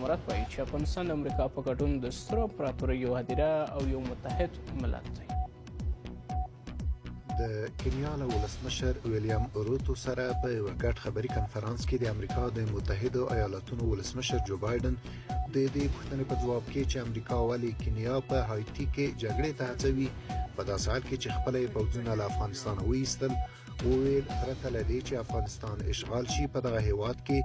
امارات وایي چې افغانستان د امریکا په ګډون د سترو امپراتوریو هدیره او یو متحد ملت دی. د کینیا له ولسمشر ویلیام روتو سره په یوه ګډ خبري کنفرانس کې د امریکا د متحدو ایالاتونو ولسمشر جو بایدن د دې پوښتنې په ځواب کې چې امریکا ولې کینیا په هایټي کې جګړې ته هڅوي په داسې حال کې چې خپل پوځونه له افغانستان وایستل، وویل پرته له دې چې افغانستان اشغال شي په دغه هیواد کې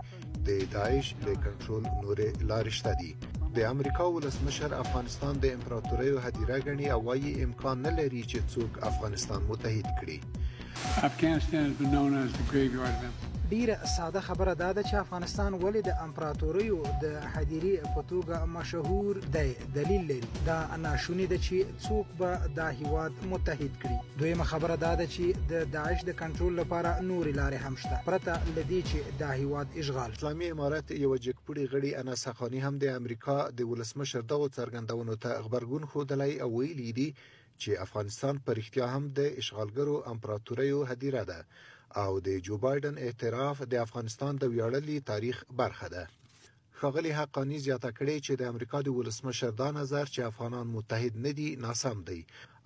د داعش د کنټرول نورې لارې شته دي. د امریکا ولسمشر افغانستان د امپراتوریو هدیره ګڼي او وایي امکان نه لري چې څوک افغانستان متحد کړي. ډیره ساده خبره دا ده چې افغانستان ولې د امپراتوریو د هدیرې په توګه مشهور دی. دلیل لري دا ناشونی ده چې څوک به دا هیواد متحد کړي. دویمه خبره دا ده چې د داعش د کنټرول لپاره نورې لارې هم شته پرته له دې چې دا هیواد اشغال. اسلامي امارت یو جګپوړي غړي انس حقاني هم د امریکا د ولسمشر دغو څرګندونو ته غبرګون ښودلی او ویلي دي چې افغانستان په رښتیا هم د اشغالګرو امپراتوریو هدیره ده او د جو بایدن اعتراف د افغانستان د ویاړلي تاریخ برخه ده. ښاغلي حقاني زیاته کړې چې د امریکا د ولسمشر دا نظر چې افغانان متحد نه دي ناسم دی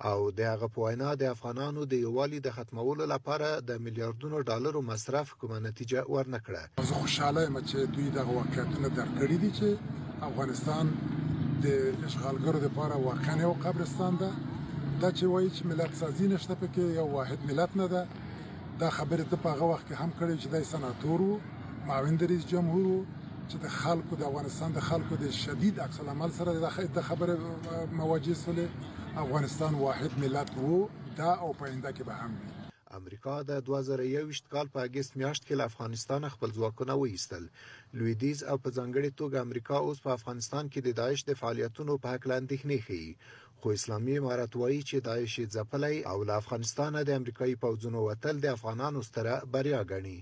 او د هغه په وینا د افغانانو د یووالي د ختمولو لپاره د میلیارډونو ډالرو مصرف کومه نتیجه ورنه کړه. زه خوشاله یم چې دوی دغه واقعیتونه درک کړي دي چې افغانستان د اشغالګرو لپاره واقعا یو قبرستان ده. دا چې وایي چې ملت سازي نشته پکې یو واحد ملت نه ده، دا خبره ته په هغه وخت کې هم کړې چې د سناتور وو، معاون رئیس جمهور وو چې د خلکو د افغانستان د خلکو د شدید عکس العمل سره د خبره مواجه سولې. افغانستان واحد ملت وو دا او په آینده کې به هم وي. امریکا د 2021 کال په اگست میاشت کې له افغانستان خپل ځواکونه وایستل. لویدیځ او په ځانګړي توګه امریکا اوس په افغانستان کې د داعش د فعالیتونو په هکله اندېښنې ښیي، خو اسلامي امارت وایي چې داعش یې ځپلی او له افغانستانه د امریکایي پوځونو وتل د افغانانو ستره بریا ګڼي.